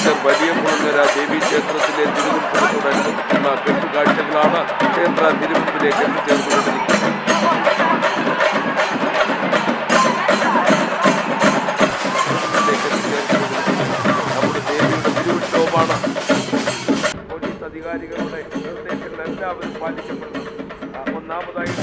Metre വലിയ കുളങ്ങര ദേവീക്ഷേത്രത്തിലെ തിരുവുത്സവത്തോടനുബന്ധിച്ചുള്ള കെട്ടുകാഴ്ചകളാണ് ക്ഷേത്ര തിരുമുമ്പിലേക്ക് എത്തിച്ചേർന്നുകൊണ്ടിരിക്കുന്നത്. നമ്മുടെ ദേവിയുടെ തിരുവുത്സവമാണ്. പോലീസ് അധികാരികളുടെ നിർദ്ദേശങ്ങൾ എല്ലാവരും പാലിക്കപ്പെടുന്നു. ഒന്നാമതായിട്ട്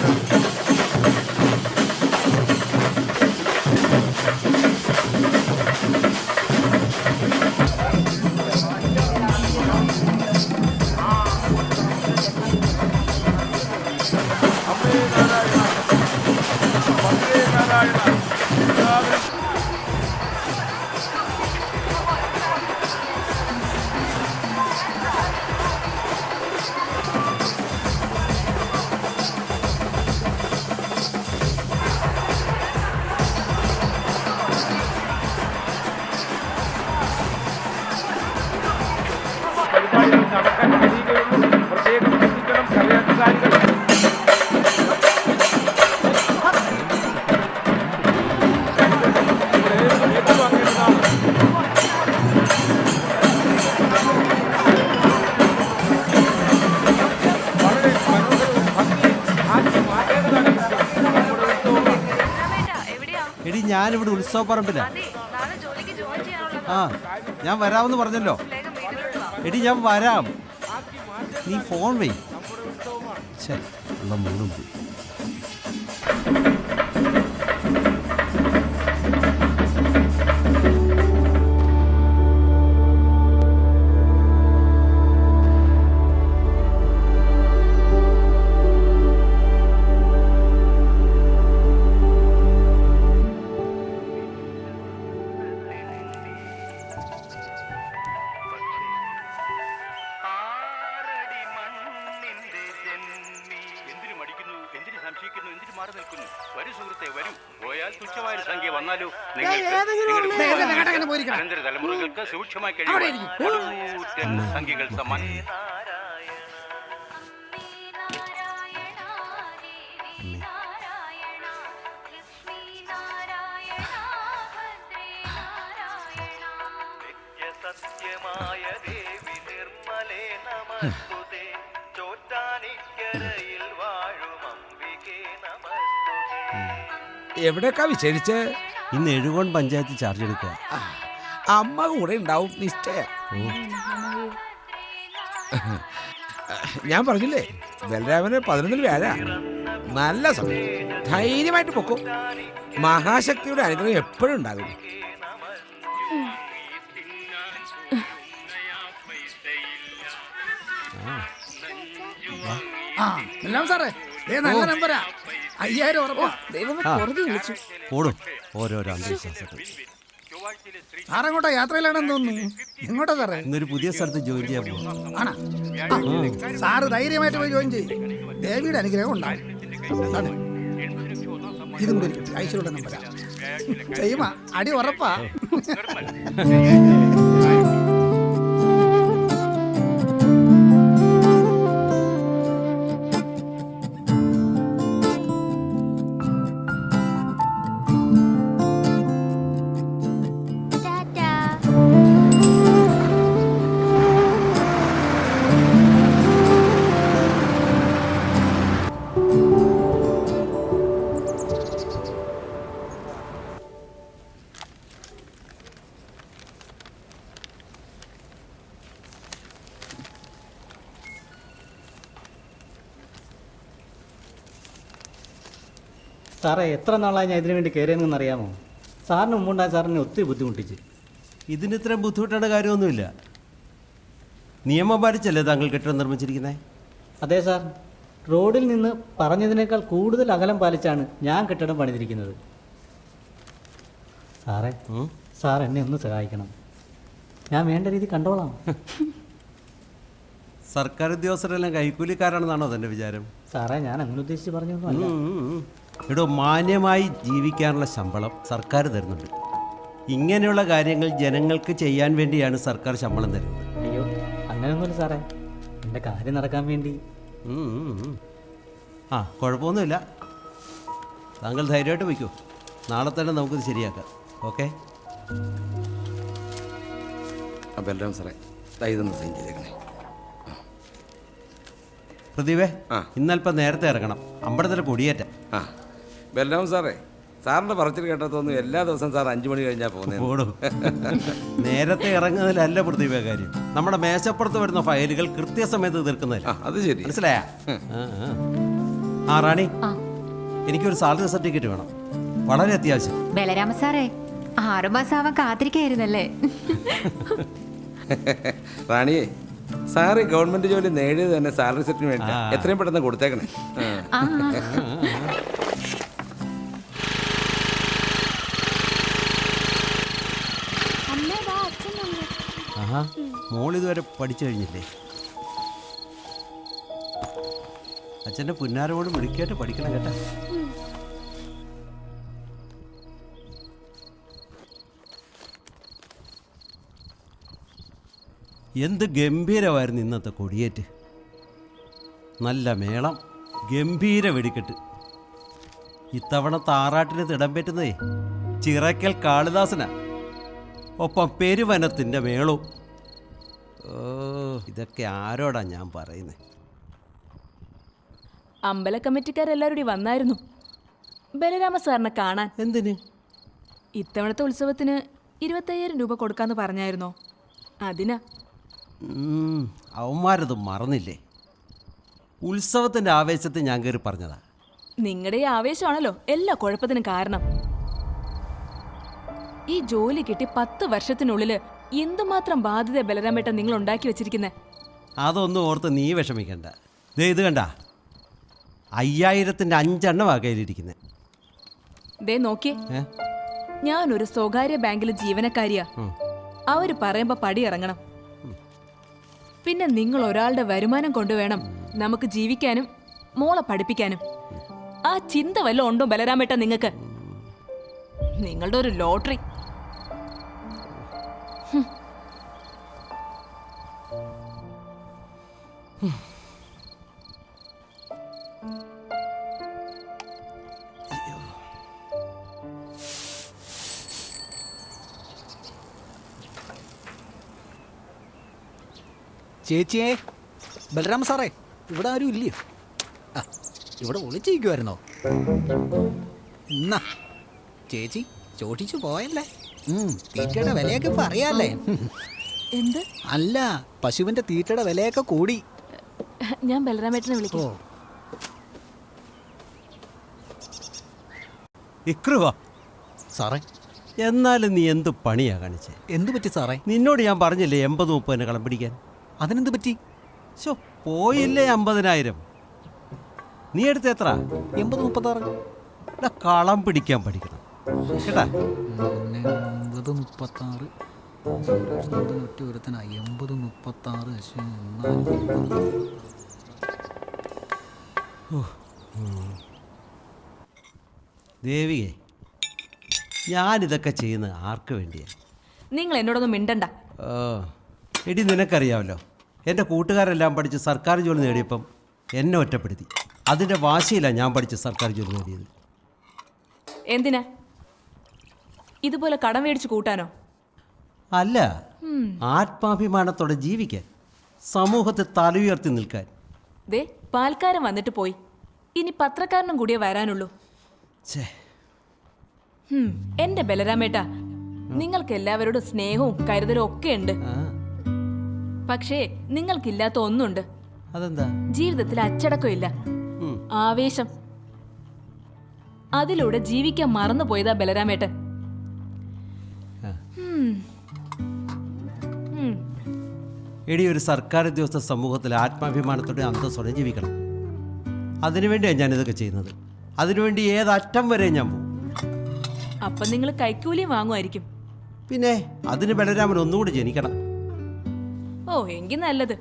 നടക്കാൻ കഴിയുകയുള്ളൂ. പ്രത്യേകം ശ്രദ്ധിക്കണം കരയധികാരികൾ. എടി ഞാനിവിടെ ഉത്സവപ്പറമ്പിലാ. ആ ഞാൻ വരാമെന്ന് പറഞ്ഞല്ലോ. എടി ഞാൻ വരാം, നീ ഫോൺ വെയ്. ഉള്ള മൂന്നും പോയി. തലമുറകൾക്ക് സൂക്ഷ്മമായി സംഖ്യകൾ സമ്മാനം. സത്യമായ ദേവി നിർമ്മലേ നമസ്തുതേ ചോറ്റാനിക്കരയിൽ വാഴും അംബികേ നമസ്തുതേ. എവിടേക്കാ വിചാരിച്ച്? ഇന്ന് എഴുകോൺ പഞ്ചായത്ത് ചാർജ് എടുക്കുക. അമ്മ കൂടെ ഉണ്ടാവും നിശ്ചയ. ഞാൻ പറഞ്ഞില്ലേ ബലരാമന് 11 വ്യാഴ. നല്ല സമയം, ധൈര്യമായിട്ട് പൊക്കും. മഹാശക്തിയുടെ അനുഗ്രഹം എപ്പോഴും ഉണ്ടാകും. സാറേ നല്ല നമ്പരാ. 5000 ഉറപ്പാ. ഓടും ഓരോരോ അന്ധവിശ്വാസത്തിൽ. സാറെങ്ങോട്ടാ? യാത്രയിലാണെന്ന് തോന്നുന്നു. എങ്ങോട്ടാ സാറേ? ഇന്നൊരു പുതിയ സ്ഥലത്ത് ജോയിൻ ചെയ്യാൻ പോകും. ആണോ? സാറ് ധൈര്യമായിട്ട് പോയി ജോയിൻ ചെയ്യും. ദേവിയുടെ അനുഗ്രഹം ഉണ്ടാവും. ഇതും കൂടി ഐശ്വര്യ നമ്പരാ. ചെയ്യുമാ അടി ഉറപ്പാ. സാറേ എത്ര നാളായി ഞാൻ ഇതിനു വേണ്ടി കയറിയെന്ന് അറിയാമോ? സാറിന് മുമ്പുണ്ടായ സാറിനെ ഒത്തിരി ബുദ്ധിമുട്ടിച്ച്. ഇതിന് ഇത്രയും ബുദ്ധിമുട്ടേണ്ട കാര്യമൊന്നുമില്ല. നിയമം പാലിച്ചല്ലേ താങ്കൾ കെട്ടിടം നിർമ്മിച്ചിരിക്കുന്നത്? അതെ സാർ, റോഡിൽ നിന്ന് പറഞ്ഞതിനേക്കാൾ കൂടുതൽ അകലം പാലിച്ചാണ് ഞാൻ കെട്ടിടം പണിതിരിക്കുന്നത്. സാറേ സാർ എന്നെ ഒന്ന് സഹായിക്കണം. ഞാൻ വേണ്ട രീതി കണ്ടോളാം. സർക്കാർ ഉദ്യോഗസ്ഥരെല്ലാം കൈക്കൂലിക്കാരാണെന്നാണോ തൻ്റെ വിചാരം? സാറേ ഞാൻ അങ്ങനെ ഉദ്ദേശിച്ച് പറഞ്ഞൊന്നും അല്ല. ഇവിടെ മാന്യമായി ജീവിക്കാനുള്ള ശമ്പളം സർക്കാർ തരുന്നുണ്ട്. ഇങ്ങനെയുള്ള കാര്യങ്ങൾ ജനങ്ങൾക്ക് ചെയ്യാൻ വേണ്ടിയാണ് സർക്കാർ ശമ്പളം തരുന്നത്. അയ്യോ അങ്ങനെയൊന്നുമില്ല സാറേ, എൻ്റെ കാര്യം നടക്കാൻ വേണ്ടി. ആ കുഴപ്പമൊന്നുമില്ല, താങ്കൾ ധൈര്യമായിട്ട് വയ്ക്കൂ. നാളെ തന്നെ നമുക്കിത് ശരിയാക്കാം. ഓക്കെ. ബലരാം സാറേ ഇതൊന്ന് സൈൻ ചെയ്തേക്കണേ. പ്രദീപേ, ആ. ഇന്നൽപ്പം നേരത്തെ ഇറങ്ങണം, അമ്പലത്തിലെ കൊടിയേറ്റ. ആ ബലരാം സാറേ, സാറിൻ്റെ പറച്ചിൽ കേട്ടതൊന്നും എല്ലാ ദിവസവും സാർ 5 മണി കഴിഞ്ഞാൽ പോകുന്നത്. ഓടും. നേരത്തെ ഇറങ്ങുന്നതിലല്ല പ്രദീപ കാര്യം, നമ്മുടെ മേശപ്പുറത്ത് വരുന്ന ഫയലുകൾ കൃത്യസമയത്ത് തീർക്കുന്നതിൽ. അത് ശരി. മനസ്സിലായ? ആ റാണി, എനിക്കൊരു സാലറി സർട്ടിഫിക്കറ്റ് വേണം, വളരെ അത്യാവശ്യം. ബലരാമ സാറേ, 6 മാസം ആവാൻ കാത്തിരിക്കായിരുന്നല്ലേ? റാണിയെ, സാറ് ഗവൺമെന്റ് ജോലി നേടിയത് തന്നെ സാലറി സെറ്റിന് വേണ്ടി എത്രയും പെട്ടെന്ന് കൊടുത്തേക്കണേ. ആഹാ, മോളിതുവരെ പഠിച്ചു കഴിഞ്ഞില്ലേ? അച്ഛൻ്റെ പുന്നാരോട് വിളിക്കായിട്ട് പഠിക്കണം കേട്ടാ. എന്ത് ഗംഭീരമായിരുന്നു ഇന്നത്തെ കൊടിയേറ്റ്. നല്ല മേളം, ഗംഭീര വെടിക്കെട്ട്. ഇത്തവണ താറാട്ടിന് തിടമ്പേറ്റുന്നതേ ചിറക്കൽ കാളിദാസനാ, ഒപ്പം പെരുവനത്തിൻ്റെ മേളവും. ഓ, ഇതൊക്കെ ആരോടാ ഞാൻ പറയുന്നത്? അമ്പല കമ്മിറ്റിക്കാരെല്ലാവരും വന്നായിരുന്നു ബലരാമ സാറിനെ കാണാൻ. എന്തിന്? ഇത്തവണത്തെ ഉത്സവത്തിന് 25,000 രൂപ കൊടുക്കാന്ന് പറഞ്ഞായിരുന്നോ? അതിനാ. അവന്മാരത് മറന്നില്ലേ? ഉത്സവത്തിൻ്റെ ആവേശത്തിൽ ഞാൻ കയറി പറഞ്ഞതാ. നിങ്ങളുടെ ഈ ആവേശമാണല്ലോ എല്ലാ കുഴപ്പത്തിനും കാരണം. ഈ ജോലി കിട്ടി 10 വർഷത്തിനുള്ളിൽ എന്തുമാത്രം ബാധ്യത ബലരാമേട്ട നിങ്ങൾ ഉണ്ടാക്കി വെച്ചിരിക്കുന്നേ? അതൊന്നും ഓർത്ത് നീ വിഷമിക്കണ്ട. ദേ ഇത് കണ്ട, 5,000-ന്റെ 5 എണ്ണമാണ് കയ്യിലിരിക്കുന്നത്. ദേ നോക്കിയേ, ഞാനൊരു സ്വകാര്യ ബാങ്കിലെ ജീവനക്കാരിയാ. അവര് പറയുമ്പോ പടി ഇറങ്ങണം. പിന്നെ നിങ്ങൾ ഒരാളുടെ വരുമാനം കൊണ്ടുവേണം നമുക്ക് ജീവിക്കാനും മോളെ പഠിപ്പിക്കാനും. ആ ചിന്ത വല്ലതും ഉണ്ടോ ബലരാമേട്ട നിങ്ങൾക്ക്? നിങ്ങളുടെ ഒരു ലോട്ടറി. ചേച്ചിയെ, ബലരാമ സാറേ, ഇവിടെ ആരും ഇല്ലയോ? ആ, ഇവിടെ ഒളിച്ചിരിക്കുമായിരുന്നോ? എന്നാ ചേച്ചി ചോട്ടിച്ചു പോയല്ലേ? തീറ്റയുടെ വിലയൊക്കെ ഇപ്പം അറിയാല്ലേ? എന്ത്? അല്ല, പശുവിന്റെ തീറ്റയുടെ വിലയൊക്കെ കൂടി. ഞാൻ ബലരാമേട്ടനെ വിളിക്കോ? ഇക്രുവാ സാറേ, എന്നാലും നീ എന്ത് പണിയാ കാണിച്ചേ? എന്തു പറ്റി സാറേ? നിന്നോട് ഞാൻ പറഞ്ഞില്ലേ 80-30 കളം പിടിക്കാൻ? അതിനെന്ത് പറ്റി? ശോ, പോയില്ലേ 50,000. നീ എടുത്ത് എത്ര? 80-36. കളം പിടിക്കാൻ പഠിക്കണം കേട്ടാ. 80-36 ദേവികേ, ഞാനിതൊക്കെ ചെയ്യുന്നത് ആർക്ക് വേണ്ടിയാ? നിങ്ങൾ എന്നോടൊന്നും മിണ്ടണ്ട. എടി, നിനക്കറിയാമല്ലോ, എൻ്റെ കൂട്ടുകാരെല്ലാം പഠിച്ച് സർക്കാർ ജോലി നേടിയപ്പം എന്നെ ഒറ്റപ്പെടുത്തി. അതിൻ്റെ വാശിയിലാണ് ഞാൻ പഠിച്ച് സർക്കാർ ജോലി നേടിയത്. എന്തിനാ? ഇതുപോലെ കടം മേടിച്ച് കൂട്ടാനോ? അല്ല, ആത്മാഭിമാനത്തോടെ ജീവിക്കാൻ, സമൂഹത്തെ തലയുയർത്തി നിൽക്കാൻ. ദേ, പാൽക്കാരൻ വന്നിട്ട് പോയി, ഇനി പത്രക്കാരനും കൂടിയേ വരാനുള്ളൂ. എന്റെ ബലരാമേട്ട, നിങ്ങൾക്ക് എല്ലാവരോടും സ്നേഹവും കരുതലും ഒക്കെ ഉണ്ട്. പക്ഷേ നിങ്ങൾക്കില്ലാത്ത ഒന്നുണ്ട്. അതെന്താ? ജീവിതത്തിൽ അച്ചടക്കമില്ല, ആവേശം. അതിലൂടെ ജീവിക്കാൻ മറന്നുപോയതാ ബലരാമേട്ടൻ. എടി, ഒരു സർക്കാർ ഉദ്യോഗസ്ഥ സമൂഹത്തിൽ ആത്മാഭിമാനത്തോടെ അന്തസ്സോടെ ജീവിക്കണം. അതിനുവേണ്ടിയാണ് ഞാനിതൊക്കെ ചെയ്യുന്നത്. അതിനുവേണ്ടി ഏതറ്റം വരെ ഞാൻ പോകും. അപ്പം നിങ്ങൾ കൈക്കൂലിയും വാങ്ങുമായിരിക്കും. പിന്നെ അതിന് ബലരാമൻ ഒന്നുകൂടി ജനിക്കണം. ഓ, എങ്കിൽ നല്ലത്.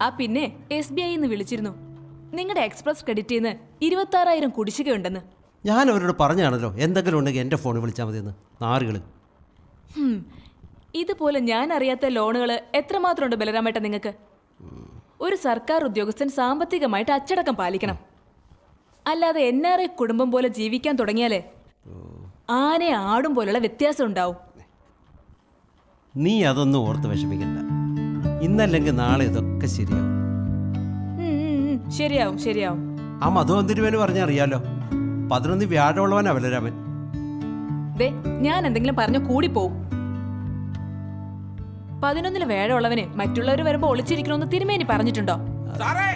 ആ പിന്നെ SBI വിളിച്ചിരുന്നു. നിങ്ങളുടെ എക്സ്പ്രസ് ക്രെഡിറ്റിൽ നിന്ന് 26,000 കുടിശ്ശികയുണ്ടെന്ന്. ഞാൻ അവരോട് പറഞ്ഞാണല്ലോ, എന്തെങ്കിലും ഉണ്ടെങ്കിൽ എൻ്റെ ഫോണിൽ വിളിച്ചാൽ മതിയെന്ന്. നാറുകൾ. ഇതുപോലെ ഞാൻ അറിയാത്ത ലോണുകൾ എത്രമാത്രം ഉണ്ട് ബലരാമേട്ട നിങ്ങൾക്ക്? ഒരു സർക്കാർ ഉദ്യോഗസ്ഥൻ സാമ്പത്തികമായിട്ട് അച്ചടക്കം പാലിക്കണം. അല്ലാതെ NRI കുടുംബം പോലെ ജീവിക്കാൻ തുടങ്ങിയാലേ ആനയെ ആടും പോലുള്ള വ്യത്യാസം ഉണ്ടാവും. നീ അതൊന്നും ഓർത്ത് വിഷമിക്കണ്ട. ഇന്നല്ലെങ്കിൽ നാളെ ഇതൊക്കെ ശരിയാവും. ശരിയാവും ശരിയാവും. ആ മധുവൻ തിരുവേന് പറഞ്ഞറിയാലോ, 11 വ്യാഴമുള്ളവനാ ബലരാമൻ. ദേ ഞാൻ എന്തെങ്കിലും പറഞ്ഞു കൂടി പോവും. 11 വേഴമുള്ളവന് മറ്റുള്ളവർ വരുമ്പോ ഒളിച്ചിരിക്കണമെന്ന് തിരുമേനി പറഞ്ഞിട്ടുണ്ടോ? സാറേ,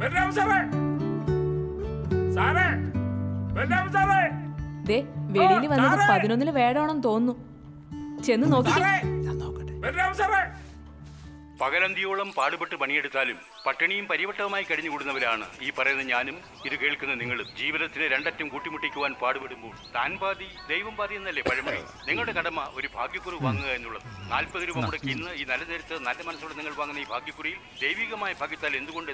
ബലരാമ സാറേ, സാറേ, ബലരാമ സാറേ, ദേ വെളിയിൽ വന്നത് 11 വേഴമാണെന്ന് തോന്നുന്നു. ചെന്ന് നോക്കി. ബലരാമ സാറേ. പകലന്തിയോളം പാടുപെട്ട് പണിയെടുത്താലും പട്ടിണിയും പരിവട്ടവുമായി കഴിഞ്ഞുകൂടുന്നവരാണ് ഈ പറയുന്ന ഞാനും ഇത് കേൾക്കുന്ന നിങ്ങളും. ജീവിതത്തിന് രണ്ടറ്റം കൂട്ടിമുട്ടിക്കുവാൻ പാടുപെടുമ്പോൾ താൻ പാതി ദൈവം പാതി എന്നല്ലേ പഴമൊഴി. നിങ്ങളുടെ കടമ ഒരു ഭാഗ്യക്കുറി വാങ്ങുക എന്നുള്ളത്. 40 രൂപ മുടക്കി ഇന്ന് ഈ നല്ല നേരത്ത് നല്ല മനസ്സോടെ നിങ്ങൾ വാങ്ങുന്ന ഈ ഭാഗ്യക്കുറിയിൽ ദൈവികമായ ഭാഗ്യത്താൽ എന്തുകൊണ്ട്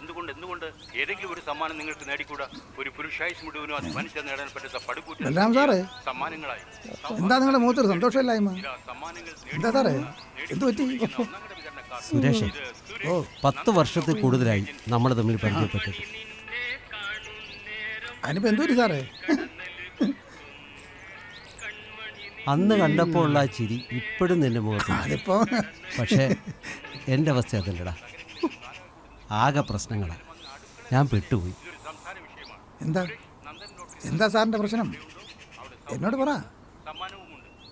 ഏതെങ്കിലും ഒരു സമ്മാനം നിങ്ങൾക്ക് നേടിക്കൂടാ? ഒരു പുരുഷായുസ് മുഴുവനും അധ്വാനിച്ചാൽ നേടാൻ പറ്റുന്ന പടുകൂറ്റ സമ്മാനങ്ങളായി. എന്താ നിങ്ങളുടെ മുഖത്തൊരു സന്തോഷമില്ലായ്മ? സമ്മാനങ്ങൾ എന്താ സാറേ, എന്ത് പറ്റി? സുരേഷേ, 10 വർഷത്തിൽ കൂടുതലായി നമ്മൾ തമ്മിൽ പരിചയപ്പെട്ടിട്ട്. അതിനിപ്പോ എന്ത് പറ്റി സാറേ? അന്ന് കണ്ടപ്പോൾ ഉള്ള ആ ചിരി ഇപ്പോഴും നിന്റെ മുഖത്ത്. അതിപ്പോ പക്ഷേ എൻ്റെ അവസ്ഥ അതല്ലടാ. ആകെ പ്രശ്നങ്ങളാണ്. ഞാൻ പെട്ടുപോയി. എന്താ എന്താ സാറിന്റെ പ്രശ്നം? എന്നോട് പറ.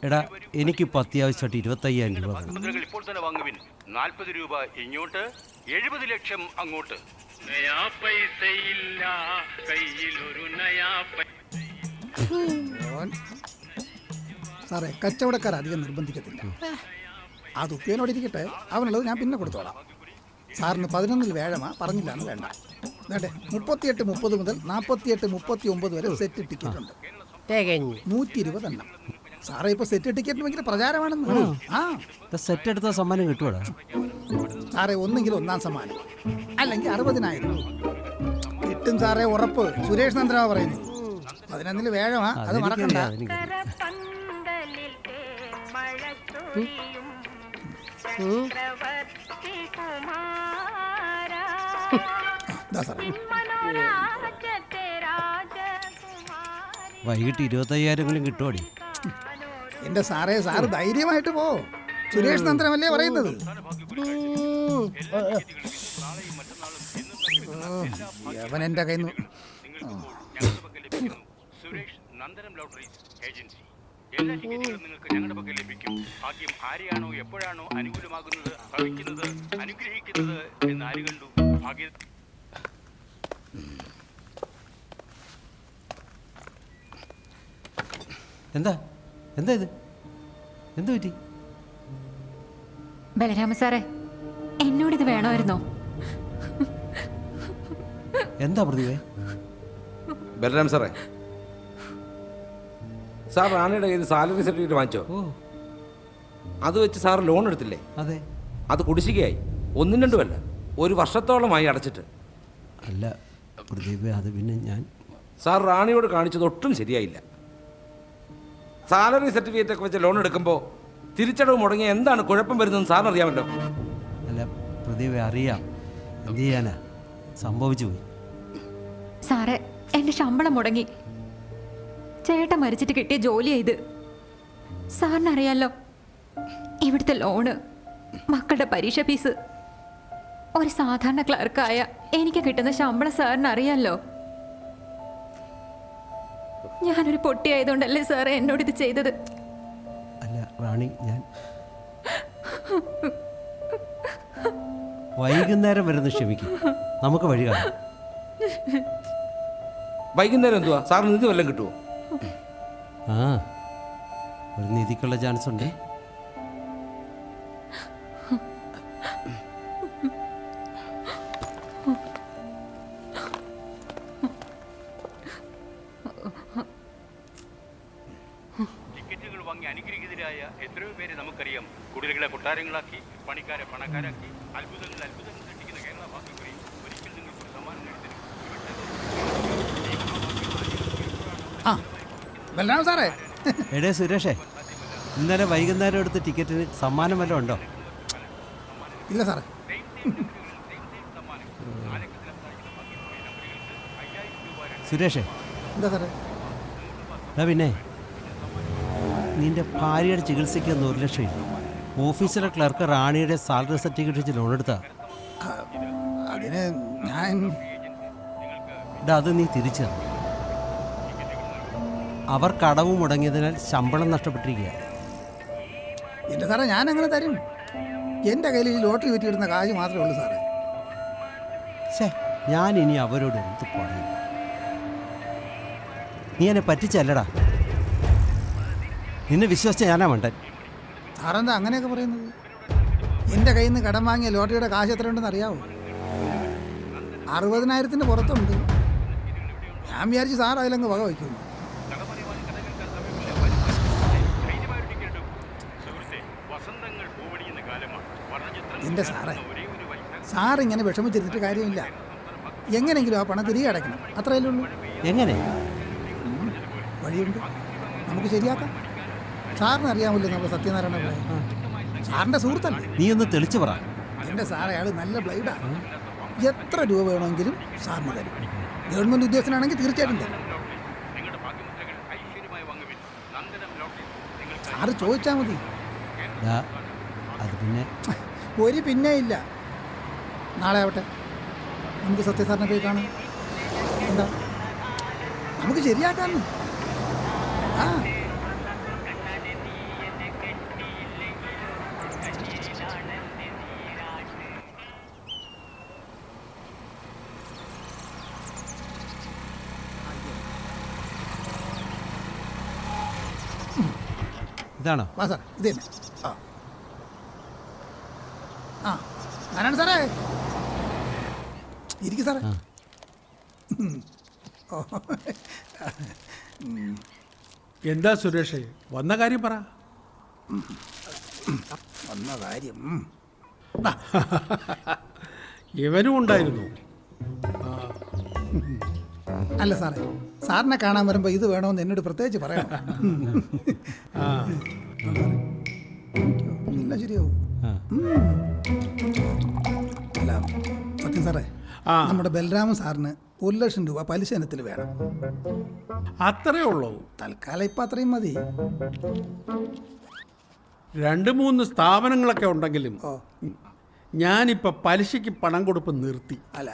എടാ, എനിക്കിപ്പോൾ അത്യാവശ്യമായിട്ട് 25,000 രൂപ വേണം. മുദ്രകൾ ഇപ്പോൾ തന്നെ വാങ്ങുവിൻ. 40 രൂപ ഇങ്ങോട്ട്, 70 ലക്ഷം അങ്ങോട്ട്. സാറേ, കച്ചവടക്കാർ അധികം നിർബന്ധിക്കത്തില്ല. ആ തുപ്പിയനോട് ഇരിക്കട്ടെ, അവനുള്ളത് ഞാൻ പിന്നെ കൊടുത്തോളാം. സാറിന് 11 വേഴമാ പറഞ്ഞില്ലാന്ന് വേണ്ട. വേണ്ടേ 38, 30 മുതൽ 48, 39 വരെ സെറ്റ് ടിക്കറ്റ് ഉണ്ട്. 120 എണ്ണം. സാറേ, ഇപ്പൊ സെറ്റ് ടിക്കറ്റ് ഭയങ്കര പ്രചാരമാണെന്ന്. ആ സെറ്റ് എടുത്ത സമ്മാനം കിട്ടുവാടാ. സാറേ, ഒന്നെങ്കിലും 1-ാം സമ്മാനം, അല്ലെങ്കിൽ 60,000 കിട്ടും സാറേ, ഉറപ്പ്. സുരേഷ് നന്ദ്രാ പറയുന്നു. 11 വേഴമാ, അത് മറക്കണ്ട. വൈകിട്ട് 25,000 കിട്ടുവാടി. എന്റെ സാറേ, സാറ് ധൈര്യമായിട്ട് പോ. സുരേഷ് നന്ദ്രമല്ലേ പറയുന്നത്. അവൻ എന്റെ കയ്യിൽ നിന്ന് സുരേഷ് നന്ദനം ലോട്ടറീസ് ഏജൻസി. എല്ലാ ടിക്കറ്റുകളും നിങ്ങൾക്ക് ഞങ്ങളുടെ പക്കൽ ലഭിക്കും. ഭാഗ്യം ആരെയാണോ എപ്പോഴാണോ അനുകൂലമാകുന്നത്, ഭവിക്കുന്നത്, അനുഗ്രഹിക്കുന്നത് എന്ന് ആര് കണ്ടു? ഭാഗ്യ എന്താ എന്താ ഇത്? എന്ത് പറ്റി? ബലരാമ സാറേ, എന്നോടിത് വേണമായിരുന്നോ? എന്താ പ്രതിഭേ? ബലരാം സാറേ, സാർ റാണിയുടെ കയ്യിൽ സാലറി സർട്ടിഫിക്കറ്റ് വാങ്ങിച്ചോ? ഓ, അത് വെച്ച് സാർ ലോൺ എടുത്തില്ലേ? അതെ. അത് കുടിശ്ശികയായി. 1-2 അല്ല, 1 വർഷത്തോളമായി അടച്ചിട്ട്. അല്ല പ്രതിഭ, അത് പിന്നെ ഞാൻ സാർ റാണിയോട് കാണിച്ചത് ഒട്ടും ശരിയായില്ല. സാലറി സർട്ടിഫിക്കറ്റ് ഒക്കെ വെച്ച് ലോൺ എടുക്കുമ്പോൾ തിരിച്ചടവ് മുടങ്ങി എന്താണ് കുഴപ്പം വരുന്നതെന്ന് സാറിന് അറിയാമല്ലോ. അല്ല പ്രതിഭ, അറിയാം. എന്ത് ചെയ്യാനാ, സംഭവിച്ചു പോയി. സാറേ, എന്റെ ശമ്പളം മുടങ്ങി. ചേട്ടൻ മരിച്ചിട്ട് കിട്ടിയ ജോലിയാ ഇത്. സാറിനറിയാലോ, ഇവിടുത്തെ ലോണ്, മക്കളുടെ പരീക്ഷ ഫീസ്. ഒരു സാധാരണ ക്ലർക്കായ എനിക്ക് കിട്ടുന്ന ശമ്പളം സാറിന് അറിയാലോ. ഞാനൊരു പൊട്ടിയായതുകൊണ്ടല്ലേ സാറേ എന്നോട് ഇത് ചെയ്തത്? അല്ല റാണി, ഞാൻ വൈകുന്നേരം വരുന്ന ക്ഷമിക്കും. നമുക്ക് വഴി കാണാം. വൈകുന്നേരം എന്തുവാ സാറിന് നിധി വല്ലതും കിട്ടുമോ? ആ, ഒരു നിധിക്കുള്ള ചാൻസ് ഉണ്ട്. ടിക്കറ്റുകൾ വാങ്ങി അനുഗ്രഹീതരായ എത്രയോ പേരെ നമുക്കറിയാം. കുടിലുകളെ കൊട്ടാരങ്ങളാക്കി, പണിക്കാരെ പണക്കാരാക്കി, അത്ഭുതങ്ങൾ സൃഷ്ടിക്കുന്ന കേരള ഭാഗ്യക്കുറി ഒരിക്കൽ നിങ്ങൾക്ക് ഒരു സമ്മാനം നേടിത്തരും. ആ ബലരാമ സാറേ, എടേ സുരേഷേ, ഇന്നലെ വൈകുന്നേരം എടുത്ത ടിക്കറ്റിന് സമ്മാനം വല്ലതും ഉണ്ടോ? ഇല്ല സാറേ. സുരേഷേ, എന്താ സാറേ? പിന്നെ നിന്റെ ഭാര്യയുടെ ചികിത്സയ്ക്ക് 1 ലക്ഷം ഇല്ല. ഓഫീസിലെ ക്ലർക്ക് റാണിയുടെ സാലറി സർട്ടിഫിക്കറ്റ് വെച്ച് ലോൺ എടുത്താ. അതിന് ഞാൻ അത് നീ തിരിച്ചു തരണം. അവർ കടവ് മുടങ്ങിയതിനാൽ ശമ്പളം നഷ്ടപ്പെട്ടിരിക്കുക. എൻ്റെ സാറേ ഞാൻ അങ്ങനെ തരും. എൻ്റെ കയ്യിൽ ഈ ലോട്ടറി വിറ്റിടുന്ന കാശ് മാത്രമേ ഉള്ളൂ സാറേ. ശേ, ഞാൻ ഇനി അവരോട് എന്ത് പറയും? നീ എന്നെ പറ്റിച്ചല്ലടാ. നിന്നെ വിശ്വസിച്ച ഞാനാ മണ്ടൻ. സാറെന്താ അങ്ങനെയൊക്കെ പറയുന്നത്? എൻ്റെ കയ്യിൽ നിന്ന് കടം വാങ്ങിയ ലോട്ടറിയുടെ കാശ് എത്ര ഉണ്ടെന്ന് അറിയാവോ? 60,000-ന് പുറത്തുണ്ട്. ഞാൻ വിചാരിച്ച് സാർ അതിലങ്ങ് വക വയ്ക്കുന്നു. എൻ്റെ സാറിങ്ങനെ വിഷമിച്ചിരുന്നിട്ട് കാര്യമില്ല. എങ്ങനെയെങ്കിലും ആ പണം തിരികെ അടയ്ക്കണം, അത്രയല്ലേ ഉള്ളൂ. എങ്ങനെ? വഴിയുണ്ട്, നമുക്ക് ശരിയാക്കാം. സാറിന് അറിയാമല്ലോ നമ്മുടെ സത്യനാരായണ പിള്ളയെ. സാറിൻ്റെ സുഹൃത്തല്ലേ? നീ ഒന്ന് തെളിച്ചു പറ. എൻ്റെ സാറേ, അയാൾ നല്ല ബ്ലൈഡാണ്. എത്ര രൂപ വേണമെങ്കിലും സാറിന് തരും. ഗവൺമെൻറ് ഉദ്യോഗസ്ഥനാണെങ്കിൽ തീർച്ചയായിട്ടും തരും. സാറ് ചോദിച്ചാൽ മതി. അത് പിന്നെ ഒരു പിന്നെ ഇല്ല. നാളെ ആവട്ടെ, നമുക്ക് സത്യസാറിനെ പോയി കാണാം. എന്താ, നമുക്ക് ശരിയാക്കാന്ന്. ആ ഇതാണോ? വാ സാർ, ഇത് തന്നെ. ആ ആ ഞാനാണ് സാറേ. ഇരിക്കും സാറേ. എന്താ സുരേഷ്, വന്ന കാര്യം പറ. വന്ന കാര്യം ഇവനും ഉണ്ടായിരുന്നു. അല്ല സാറേ, സാറിനെ കാണാൻ വരുമ്പോൾ ഇത് വേണമെന്ന് എന്നോട് പ്രത്യേകിച്ച് പറയണം. എല്ലാം ശരിയാവും. അല്ല സത്യം സാറേ, നമ്മുടെ ബലരാമൻ സാറിന് 1,00,000 രൂപ പലിശ ഇനത്തിൽ വേണം. അത്രേ ഉള്ളൂ. തൽക്കാലം ഇപ്പം അത്രയും മതി. 2-3 സ്ഥാപനങ്ങളൊക്കെ ഉണ്ടെങ്കിലും ഓ ഞാനിപ്പോൾ പലിശയ്ക്ക് പണം കൊടുപ്പ് നിർത്തി. അല്ല,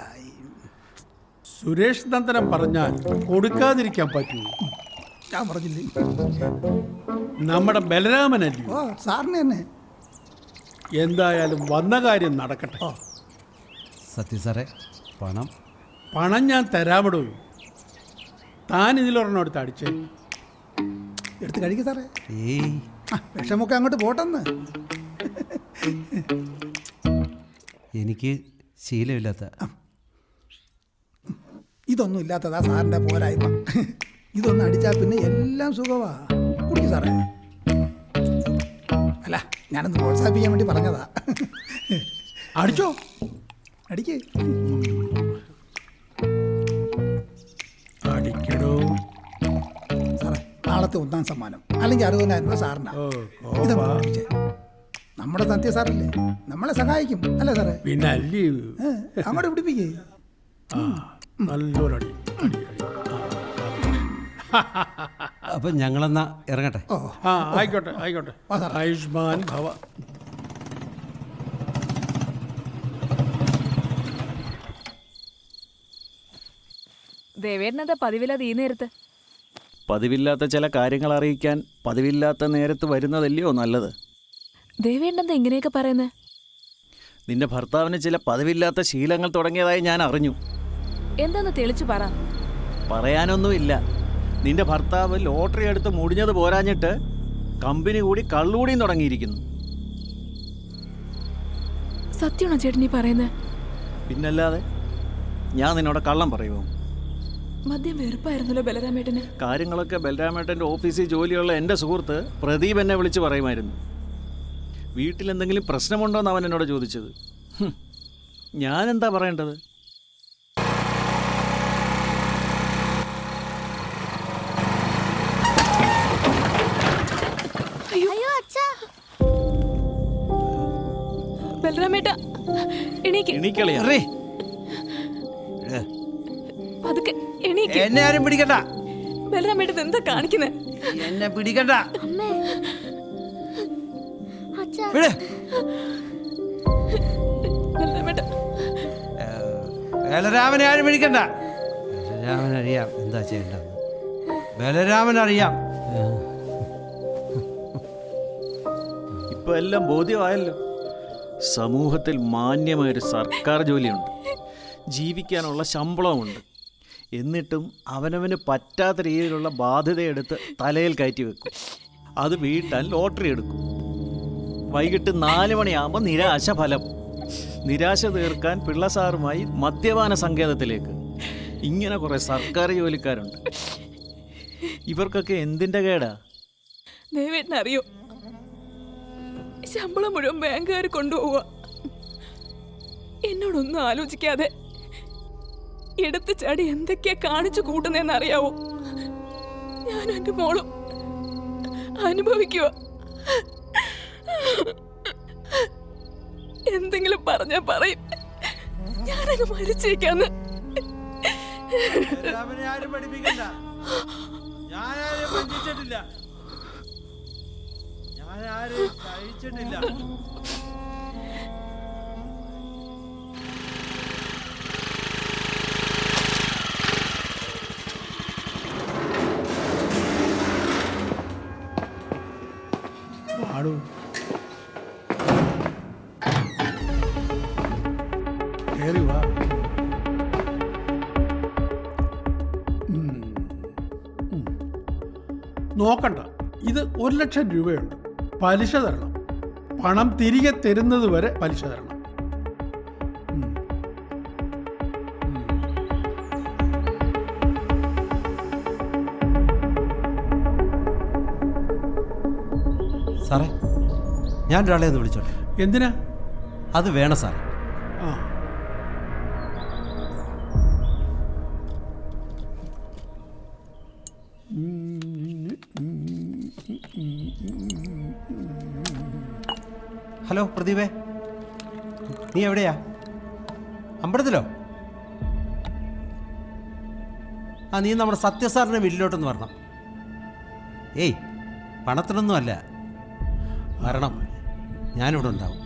സുരേഷ് നന്ദനം പറഞ്ഞാൽ കൊടുക്കാതിരിക്കാൻ പറ്റൂ? ഞാൻ പറഞ്ഞില്ലേ, നമ്മുടെ ബലരാമനല്ലേ. ഓ സാറിന് തന്നെ. എന്തായാലും വന്ന കാര്യം നടക്കട്ടെ. ഓ സത്യം സാറേ, പണം ഞാൻ തരാമിടൂ. താൻ ഇതിലൊരെണ്ണം എടുത്ത് അടിച്ചേ. എടുത്ത് കഴിക്കും സാറേ. ഏയ്, വിഷമൊക്കെ അങ്ങോട്ട് പോട്ടെന്ന്. എനിക്ക് ശീലമില്ലാത്ത. ഇതൊന്നും ഇല്ലാത്തതാ സാറിൻ്റെ പോരായ്മ. ഇതൊന്നും അടിച്ചാൽ പിന്നെ എല്ലാം സുഖമാ. കുടിക്കും സാറേ. അല്ല, ഞാനൊന്ന് പ്രോത്സാഹിപ്പിക്കാൻ വേണ്ടി പറഞ്ഞതാ. അടിച്ചോ, അടിക്ക്. അടിക്കടോ സാറേ, നാളത്തെ 1ാം സമ്മാനം അല്ലെങ്കിൽ 60,000 രൂപ സാറിനാ. ഇതൊന്ന് കുടിച്ചേ. നമ്മുടെ സത്യ സാറല്ലേ, നമ്മളെ സഹായിക്കും അല്ലേ സാറേ? പിന്നെ അല്ലേ. അങ്ങോട്ട് പിടിപ്പിക്കേ. നല്ലൊരടി. അപ്പം ഞങ്ങളെന്നാ ഇറങ്ങട്ടെ. ഓ ആയിക്കോട്ടെ ആയിക്കോട്ടെ. ആയുഷ്മാൻ ഭവ. ദേവേട്ടനത് പതിവില്ലാതെ ഈ നേരത്ത്? പതിവില്ലാത്ത ചില കാര്യങ്ങൾ അറിയിക്കാൻ പതിവില്ലാത്ത നേരത്ത് വരുന്നതല്ലയോ നല്ലത്? ദേവേട്ടനെന്താ ഇങ്ങനെയൊക്കെ പറയുന്നത്? നിന്റെ ഭർത്താവിന് ചില പതിവില്ലാത്ത ശീലങ്ങൾ തുടങ്ങിയതായി ഞാൻ അറിഞ്ഞു. എന്താന്ന് തെളിച്ചു പറ. പറയാനൊന്നുമില്ല. നിന്റെ ഭർത്താവ് ലോട്ടറി എടുത്ത് മുടിഞ്ഞത് പോരാഞ്ഞിട്ട് കമ്പനി കൂടി കള്ളുകൂടിയും തുടങ്ങിയിരിക്കുന്നു. സത്യമാണോ ചേട്ടനീ പറയുന്നത്? പിന്നല്ലാതെ ഞാൻ നിന്നോട് കള്ളം പറയുമോ? മദ്യം വെറുപ്പായിരുന്നല്ലോ ബലരാമേട്ടന്. കാര്യങ്ങളൊക്കെ ബലരാമേട്ടൻ്റെ ഓഫീസിൽ ജോലിയുള്ള എൻ്റെ സുഹൃത്ത് പ്രദീപ് എന്നെ വിളിച്ച് പറയുമായിരുന്നു. വീട്ടിലെന്തെങ്കിലും പ്രശ്നമുണ്ടോയെന്ന് അവൻ എന്നോട് ചോദിച്ചത്. ഞാനെന്താ പറയേണ്ടത്? ബലരാമേട്ട, എണീക്കളിയാ. പതുക്കെ എണീക്ക്. എന്നെ ആരും പിടിക്കണ്ട. ബലരാമേട്ടൻ എന്താ കാണിക്കുന്നത്? എന്നെ പിടിക്കണ്ട. അച്ഛാ വിട്. ബലരാമേട്ട, ബലരാമനെ ആരും വിളിക്കണ്ട. ബലരാമൻ അറിയാം എന്താ ചെയ്യേണ്ടത്. ബലരാമൻ അറിയാം. ഇപ്പൊ എല്ലാം ബോധ്യമായല്ലോ. സമൂഹത്തിൽ മാന്യമായൊരു സർക്കാർ ജോലിയുണ്ട്, ജീവിക്കാനുള്ള ശമ്പളമുണ്ട്. എന്നിട്ടും അവനവന് പറ്റാത്ത രീതിയിലുള്ള ബാധ്യതയെടുത്ത് തലയിൽ കയറ്റി വെക്കും. അത് വീട്ടാൻ ലോട്ടറി എടുക്കും. വൈകിട്ട് 4 മണിയാകുമ്പോൾ നിരാശ ഫലം. നിരാശ തീർക്കാൻ പിള്ളസാറുമായി മദ്യപാന സങ്കേതത്തിലേക്ക്. ഇങ്ങനെ കുറേ സർക്കാർ ജോലിക്കാരുണ്ട്. ഇവർക്കൊക്കെ എന്തിൻ്റെ കേടാ? ദേവേട്ടനറിയോ, ശമ്പളം മുഴുവൻ ബാങ്കുകാർ കൊണ്ടുപോവുക. എന്നോടൊന്നും ആലോചിക്കാതെ എടുത്തു ചാടി എന്തൊക്കെയാ കാണിച്ചു കൂട്ടുന്നതെന്ന് അറിയാവോ? ഞാനും എൻ്റെ മോളും അനുഭവിക്കുക. എന്തെങ്കിലും പറഞ്ഞാ പറയും ഞാനങ്ങ് മരിച്ചേക്കാന്ന്. ബലരാമനെ ആരും പഠിപ്പിക്കണ്ട. ഞാനാരും വഞ്ചിച്ചിട്ടില്ല. ഞാനാരും കഴിച്ചിട്ടില്ല. പാടൂ. കേറി വാ. നോക്കണ്ട, ഇത് 1,00,000 രൂപയുണ്ട്. പലിശ തരണം. പണം തിരികെ തരുന്നത് വരെ പലിശ തരണം. സാറേ, ഞാൻ ഒരാളെ ഒന്ന് വിളിച്ചോട്ടെ. എന്തിനാ? അത് വേണം സാറേ. ആ, ഹലോ പ്രദീപേ, നീ എവിടെയാ? അമ്പലത്തിലോ? ആ, നീ നമ്മുടെ സത്യസാറിൻ്റെ വീട്ടിലോട്ടൊന്ന് വരണം. ഏയ്, പണത്തിനൊന്നും അല്ല, വരണം. ഞാനിവിടെ ഉണ്ടാവും.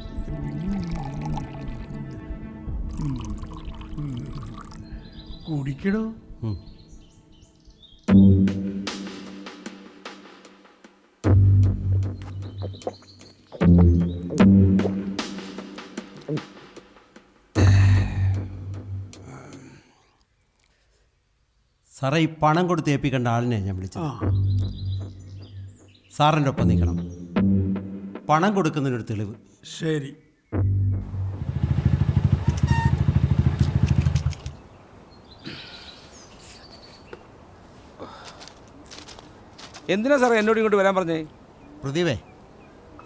കുടിക്കണോ? സാറേ, ഈ പണം കൊടുത്ത് ഏൽപ്പിക്കേണ്ട ആളിനെ ഞാൻ വിളിച്ചത്. ആ, സാറിൻ്റെ ഒപ്പം നിൽക്കണം. പണം കൊടുക്കുന്നതിനൊരു തെളിവ്. ശരി. എന്തിനാ സാറേ എന്നോട് ഇങ്ങോട്ട് വരാൻ പറഞ്ഞേ? പ്രദീപേ,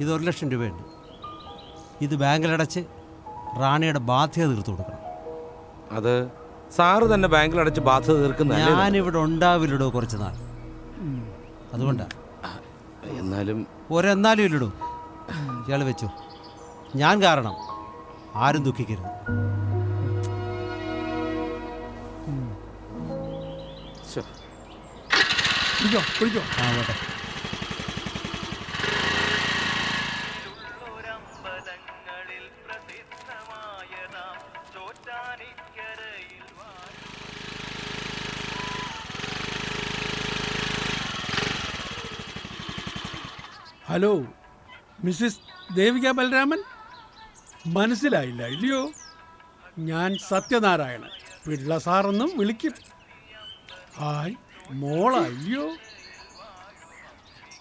ഇത് 1,00,000 രൂപയുണ്ട്. ഇത് ബാങ്കിലടച്ച് റാണിയുടെ ബാധ്യത തീർത്തു കൊടുക്കണം. അത് സാറ് തന്നെ ബാങ്കിൽ അടച്ച് ബാധ്യത തീർക്കുന്ന ഞാനിവിടെ ഉണ്ടാവില്ലടോ കുറച്ച് നാൾ. അതുകൊണ്ടാ. എന്നാലും ഒരെന്നാലും ഇല്ലടോ. ഇയാൾ വെച്ചു. ഞാൻ കാരണം ആരും ദുഃഖിക്കരുത്. കുടിക്കോ കുടിക്കോ. ആ, പോട്ടെ. Hello, Mrs Devika Balaraman. മനസ്സിലായില്ല ഇല്ലയോ? ഞാൻ സത്യനാരായണൻ. പിള്ള സാറെന്നും വിളിക്കും. ഹായ്, മോളല്ലയോ?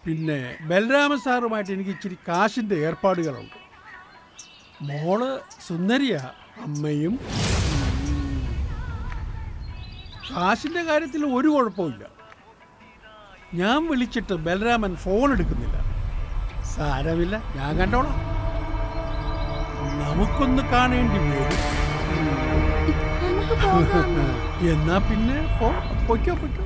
പിന്നെ ബലരാമൻ സാറുമായിട്ട് എനിക്ക് ഇച്ചിരി കാശിൻ്റെ ഏർപ്പാടുകളുണ്ട്. മോള് സുന്ദരിയാ, അമ്മയും. കാശിൻ്റെ കാര്യത്തിൽ ഒരു കുഴപ്പമില്ല. ഞാൻ വിളിച്ചിട്ട് ബലരാമൻ ഫോൺ എടുക്കുന്നില്ല. സാരമില്ല, ഞാൻ കണ്ടോളാം. നമുക്കൊന്ന് കാണേണ്ടി വരും. എന്നാ പിന്നെ പൊയ്ക്കോ പൊയ്ക്കോ.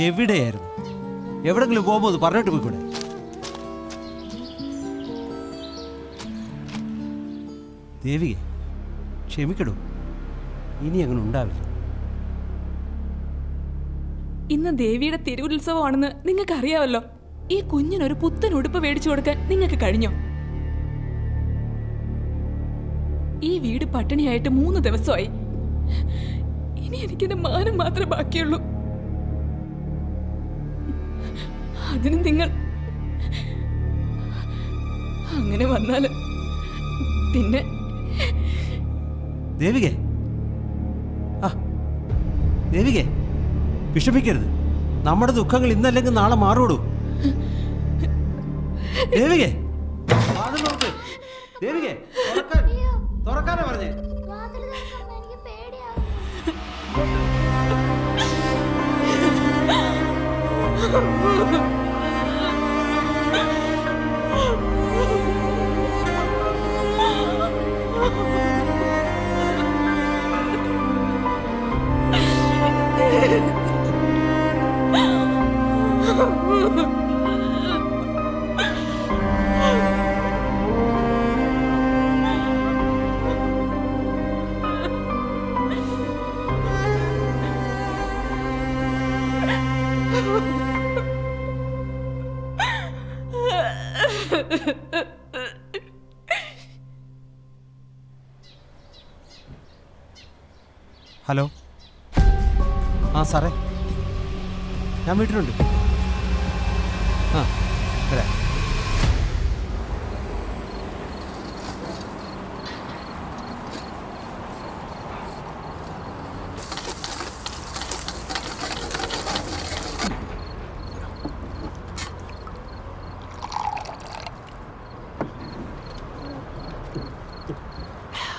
എവിടെയായിരുന്നു? എവിടെങ്കിലും പോകുമ്പോൾ അത് പറഞ്ഞിട്ട് പോയിക്കൂടെ? ദേവികെ, ക്ഷമിക്കടൂ, ഇനി അങ്ങനെ ഉണ്ടാവില്ല. ഇന്ന് ദേവിയുടെ തിരുവുത്സവമാണെന്ന് നിങ്ങൾക്ക് അറിയാമല്ലോ. ഈ കുഞ്ഞിനൊരു പുത്തൻ ഉടുപ്പ് മേടിച്ചു കൊടുക്കാൻ നിങ്ങൾക്ക് കഴിഞ്ഞോ? ഈ വീട് പട്ടിണിയായിട്ട് 3 ദിവസമായി. ഇനി എനിക്കെന്റെ മാനം മാത്രമേ ബാക്കിയുള്ളൂ. അതിന് നിങ്ങൾ അങ്ങനെ വന്നാല് പിന്നെ ദേവികെ, ആ ദേവികെ, വിഷമിക്കരുത്. നമ്മുടെ ദുഃഖങ്ങൾ ഇന്നല്ലെങ്കിൽ നാളെ മാറുകൂടൂ. ദേവികെ, വാതിൽ തുറക്ക്. ദേവികെ, തുറക്കാനാ പറഞ്ഞേ. ഹലോ, ആ സാറേ, ഞാൻ വീട്ടിലുണ്ട്. ആ വരാം.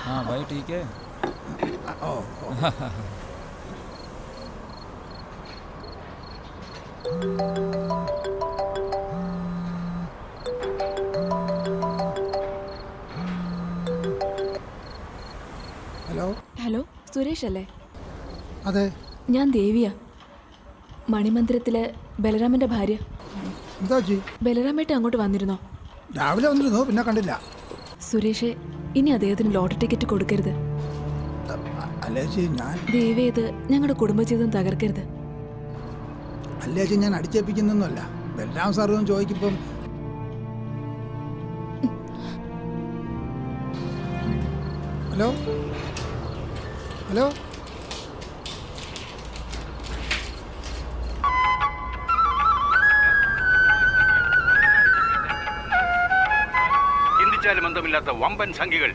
हाँ भाई ठीक है. ഹലോ. ഹലോ, സുരേഷ് അല്ലേ? അതെ. ഞാൻ ദേവിയ, മണിമന്ദിരത്തിലെ ബലരാമന്റെ ഭാര്യ. എന്താ ജി? ബലരാമേട്ട അങ്ങോട്ട് വന്നിരുന്നോ? രാവിലെ വന്നിരുന്നു, പിന്നെ കണ്ടില്ല. സുരേഷ്, ഇനി അദ്ദേഹത്തിന് ലോട്ടറി ടിക്കറ്റ് കൊടുക്കരുത്. അല്ലേ ജി, ഞാൻ ദയവ് ചെയ്ത് ഞങ്ങളുടെ കുടുംബജീവിതം തകർക്കരുത്. അല്ലേ ജി, ഞാൻ അടിച്ചേൽപ്പിക്കുന്നൊന്നുമല്ല. ബലരാം സാറും ചോദിക്കുമ്പം ഹലോ ഹലോ ചിന്തിച്ചാലും അന്തമില്ലാത്ത വമ്പൻ സംഖ്യകൾ,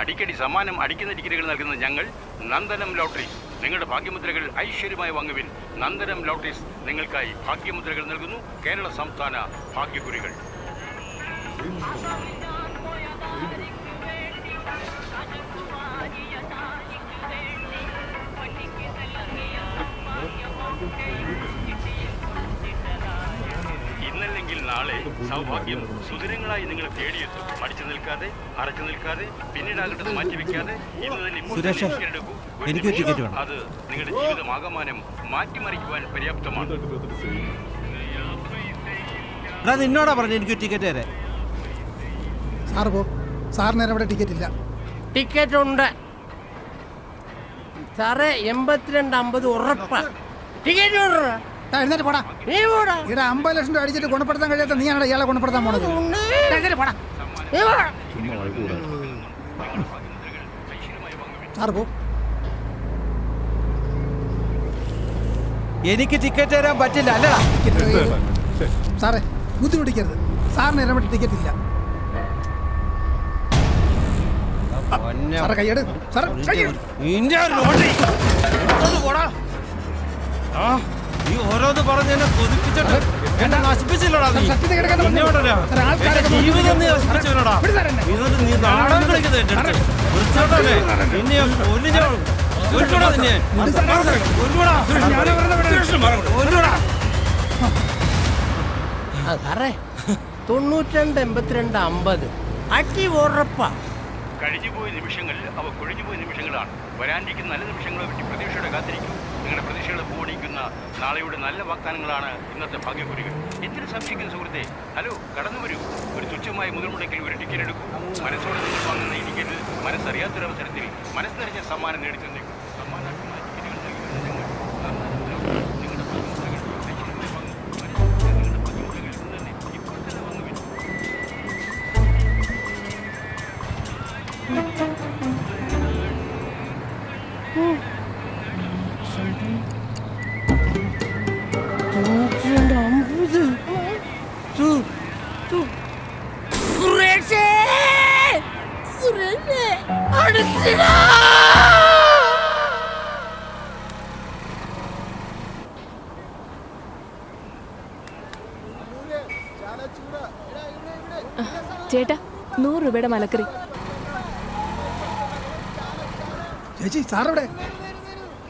അടിക്കടി സമ്മാനം അടിക്കുന്ന ടിക്കറ്റുകൾ നൽകുന്ന ഞങ്ങൾ നന്ദനം ലോട്ടറീസ്. നിങ്ങളുടെ ഭാഗ്യമുദ്രകൾ ഐശ്വര്യമായി വാങ്ങുവിൻ. നന്ദനം ലോട്ടറീസ് നിങ്ങൾക്കായി ഭാഗ്യമുദ്രകൾ നൽകുന്നു. കേരള സംസ്ഥാന ഭാഗ്യക്കുറികൾ. ഇന്നല്ലെങ്കിൽ നാളെ സൗഭാഗ്യം സുദിനങ്ങളായി നിങ്ങൾ തേടിയെത്തും. മടിച്ചു നിൽക്കാതെ, അറച്ചു നിൽക്കാതെ, പിന്നീടാകട്ടത് മാറ്റിവെക്കാതെ ഇന്ന് തന്നെ സുരേഷ്, എനിക്ക് ടിക്കറ്റ് വേണം. അത് നിങ്ങളുടെ ജീവിതമാകമാനം മാറ്റിമറിക്കുവാൻ പര്യാപ്തമാണ്. നിന്നോടാ പറഞ്ഞു എനിക്ക് ടിക്കറ്റ് തരാൻ. സാറ് പോ. സാറിന് അവിടെ ടിക്കറ്റ് ഇല്ല. ടിക്കറ്റ് ഉണ്ട് സാറേ, 82.50 ഉറപ്പാ. ടിക്കറ്റ് എഴുന്നേറ്റ് പോടാ. നീ പോടാ. ഇവിടെ 50 ലക്ഷം രൂപ അടിച്ചിട്ട് ഗുണപ്പെടുത്താൻ കഴിയാത്ത നീയാണോ ഇയാളെ ഗുണപ്പെടുത്താൻ പോണത്? എഴുന്നേറ്റ് പോടാ. സാറ് പോ. എനിക്ക് ടിക്കറ്റ് തരാൻ പറ്റില്ല, അല്ലടാ. സാറേ, ബുദ്ധിമുട്ടിക്കരുത്. സാറിന് ഇടപെട്ട് ടിക്കറ്റ് ഇല്ല. സാറേ കൈയ്യട്. സാറേ കൈയ്യട്. നീ ഓരോന്ന് പറഞ്ഞ് എന്നെ കൊതിപ്പിച്ചിട്ട് എന്നെ നശിപ്പിച്ചില്ലടാ. നീ ജീവിതം നീ നശിപ്പിച്ചവനടാ. ഇതൊരു നീ നാടകം കളിക്കുന്നത് എന്റെ അടുത്ത്. വൃത്തികെട്ടവനെ. നിന്നെ കൊല്ലിഞ്ഞ കൊല്ലൂടാ. നിന്നെ കൊല്ലൂടാ. കൊല്ലൂടാ. സാറേ, 92.82.50 അടി ഉറപ്പാ. കഴിഞ്ഞുപോയ നിമിഷങ്ങൾ അവ കൊഴിഞ്ഞുപോയ നിമിഷങ്ങളാണ്. വരാനിരിക്കുന്ന നല്ല നിമിഷങ്ങളെ പറ്റി പ്രതീക്ഷയോടെ കാത്തിരിക്കും. നിങ്ങളുടെ പ്രതീക്ഷകളെ പൂവണിക്കുന്ന നൽകുന്ന നാളെയുടെ നല്ല വാഗ്ദാനങ്ങളാണ് ഇന്നത്തെ ഭാഗ്യക്കുറികൾ. എന്തിനു സംശയിക്കുന്ന സുഹൃത്തെ? ഹലോ, കടന്നു വരൂ. ഒരു തുച്ഛമായ മുതൽ മുടക്കിൽ ഒരു ടിക്കറ്റ് എടുക്കൂ. മനസ്സോടെ നിങ്ങൾ വാങ്ങുന്ന ഈ ടിക്കറ്റിൽ മനസ്സറിയാത്തൊരവസരത്തിൽ മനസ്സ് നിറഞ്ഞ സമ്മാനം നേടിത്തന്നേക്കും. സമ്മാനാർഹമായ ടിക്കറ്റുകൾ നൽകി വരുന്ന നിങ്ങൾ നിങ്ങളുടെ ഭാഗ്യമുദ്രകൾ ലക്ഷ്യമായി വാങ്ങും. നിങ്ങളുടെ ഭാഗ്യമുദ്രകൾ ഇന്ന് തന്നെ ഇപ്പോൾ തന്നെ വാങ്ങുവിൻ. ചേട്ടാ 100 രൂപയുടെ മലക്കറി. ചേച്ചി സാറെവിടെ?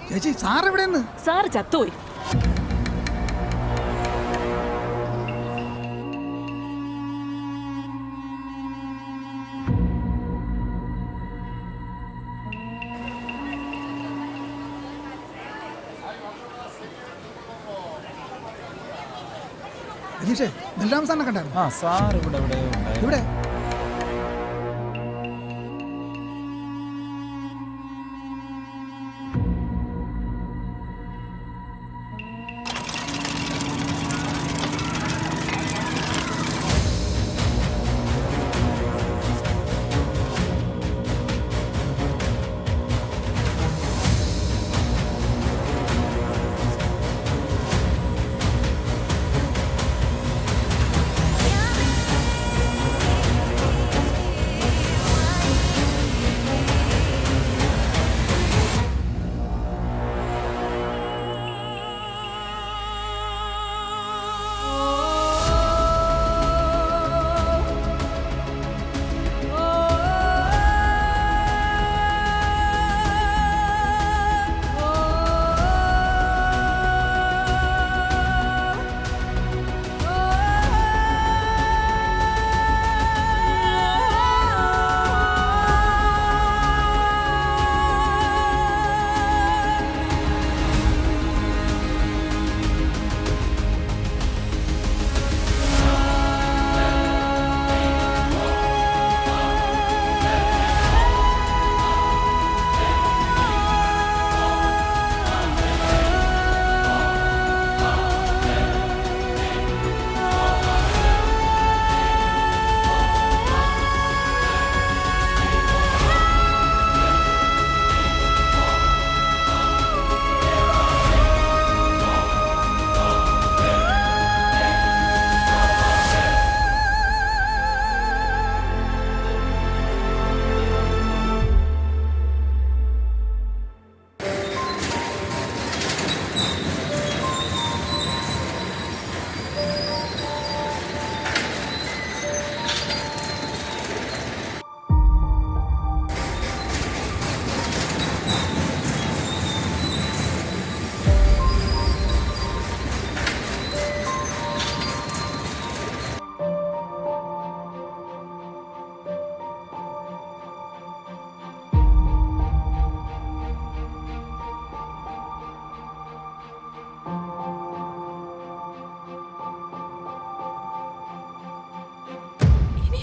ചേച്ചി സാറെവിടെയെന്ന്? സാറ് ചത്തുപോയി. രജീഷേ, ബലരാമ സാറിനെ കണ്ടായിരുന്നു? സാർ ഇവിടെ ഇവിടെ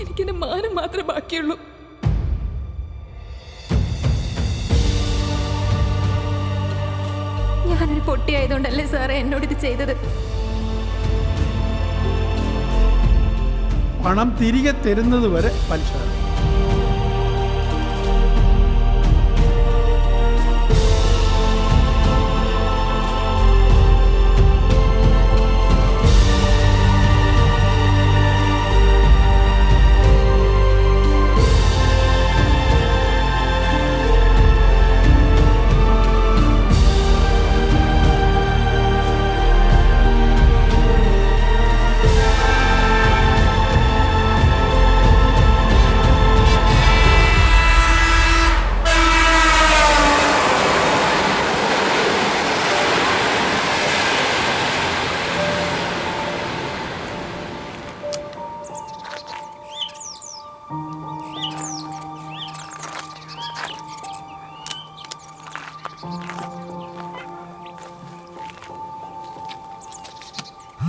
എനിക്കെന്റെ മാനം മാത്രമേ ബാക്കിയുള്ളൂ. ഞാനൊരു പൊട്ടിയായതുകൊണ്ടല്ലേ സാറേ എന്നോട് ഇത് ചെയ്തത്? പണം തിരികെ തരുന്നത് വരെ പലിശ.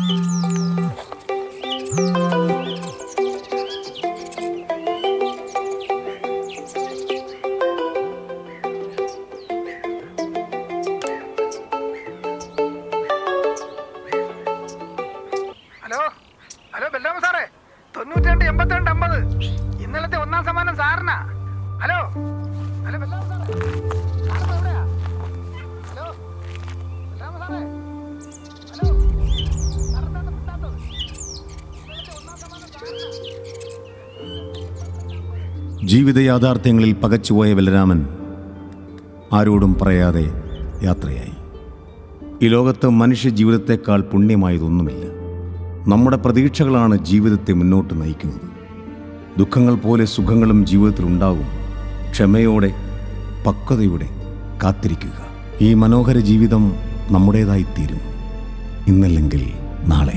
ഹലോ ഹലോ ബെല്ലാമ സാറേ 92 82 50 ഇന്നലത്തെ ഒന്നാം സമ്മാനം സാറിനാ. ഹലോ ഹലോ ബെല്ലാമ സാറേ, സാറിപ്പോ എവിടെയാ? ഹലോ ബെല്ലാമ സാറേ, ഹലോ സാറെന്താ മിണ്ടാത്തത്? ഇന്നലത്തെ ഒന്നാം സമ്മാനം സാറിനാ. ജീവിത യാഥാർത്ഥ്യങ്ങളിൽ പകച്ചുപോയ ബലരാമൻ ആരോടും പറയാതെ യാത്രയായി. ഈ ലോകത്ത് മനുഷ്യ ജീവിതത്തെക്കാൾ പുണ്യമായതൊന്നുമില്ല. നമ്മുടെ പ്രതീക്ഷകളാണ് ജീവിതത്തെ മുന്നോട്ട് നയിക്കുന്നത്. ദുഃഖങ്ങൾ പോലെ സുഖങ്ങളും ജീവിതത്തിലുണ്ടാകും. ക്ഷമയോടെ, പക്വതയോടെ കാത്തിരിക്കുക. ഈ മനോഹര ജീവിതം നമ്മുടേതായിത്തീരും, ഇന്നല്ലെങ്കിൽ നാളെ.